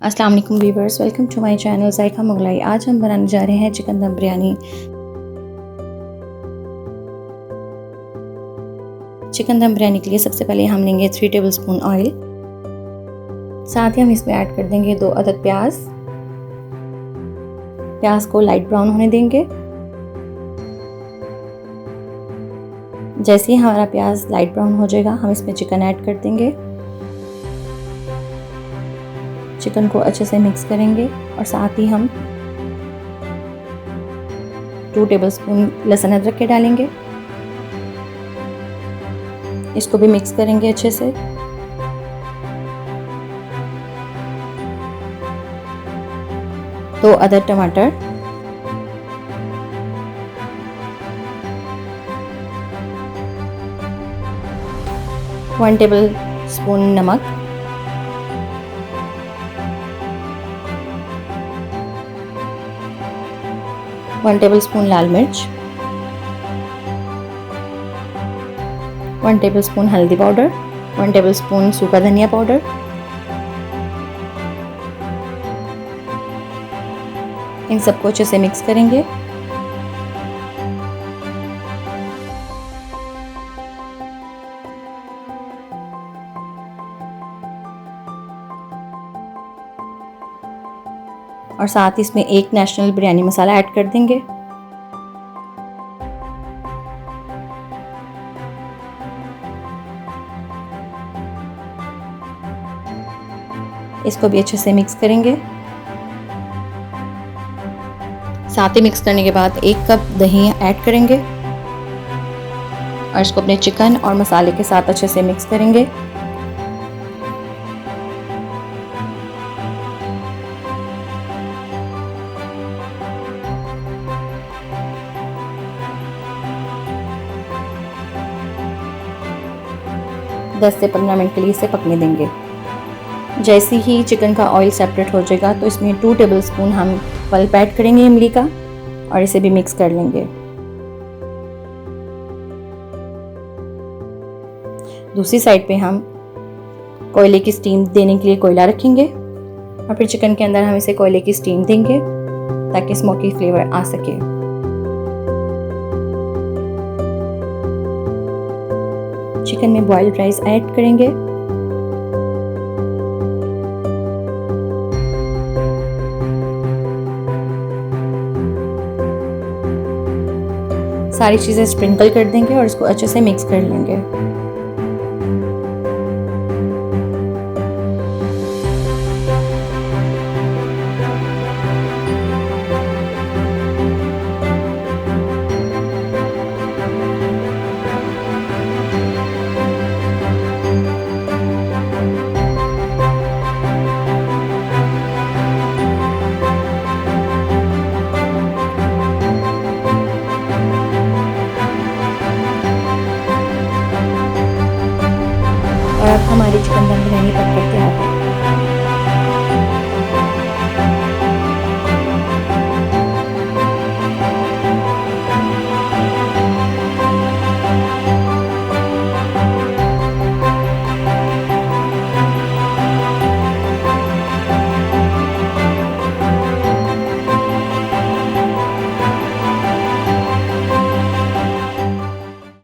अस्सलाम वालेकुम viewers, welcome to my channel Zayka Mughlai. आज हम बनाने जा रहे हैं चिकन दम बिरयानी। चिकन दम बिरयानी के लिए सबसे पहले हम लेंगे 3 टेबलस्पून ऑयल। साथ ही हम इसमें ऐड कर देंगे 2 अदद प्याज। प्याज को लाइट ब्राउन होने देंगे। जैसे ही हमारा प्याज लाइट ब्राउन हो जाएगा, हम इसमें चिकन ऐड कर देंगे। चिकन को अच्छे से मिक्स करेंगे और साथ ही हम 2 टेबलस्पून लहसुन अदरक के डालेंगे। इसको भी मिक्स करेंगे अच्छे से। दो अदद टमाटर, वन टेबल स्पून नमक, वन टेबल स्पून लाल मिर्च, 1 टेबल स्पून हल्दी पाउडर, 1 टेबल स्पून सूखा धनिया पाउडर, इन सबको अच्छे से मिक्स करेंगे। और साथ ही इसमें 1 नेशनल बिरयानी मसाला ऐड कर देंगे। इसको भी अच्छे से मिक्स करेंगे। साथ ही मिक्स करने के बाद 1 कप दही ऐड करेंगे और इसको अपने चिकन और मसाले के साथ अच्छे से मिक्स करेंगे। दस से 15 मिनट के लिए इसे पकने देंगे। जैसे ही चिकन का ऑयल सेपरेट हो जाएगा तो इसमें 2 टेबलस्पून हम पल्प ऐड करेंगे इमली का और इसे भी मिक्स कर लेंगे। दूसरी साइड पे हम कोयले की स्टीम देने के लिए कोयला रखेंगे और फिर चिकन के अंदर हम इसे कोयले की स्टीम देंगे ताकि स्मोकी फ्लेवर आ सके। चिकन में बॉइल्ड राइस ऐड करेंगे। सारी चीज़ें स्प्रिंकल कर देंगे और इसको अच्छे से मिक्स कर लेंगे। और अब हमारी चिकन दम बिरयानी पक कर तैयार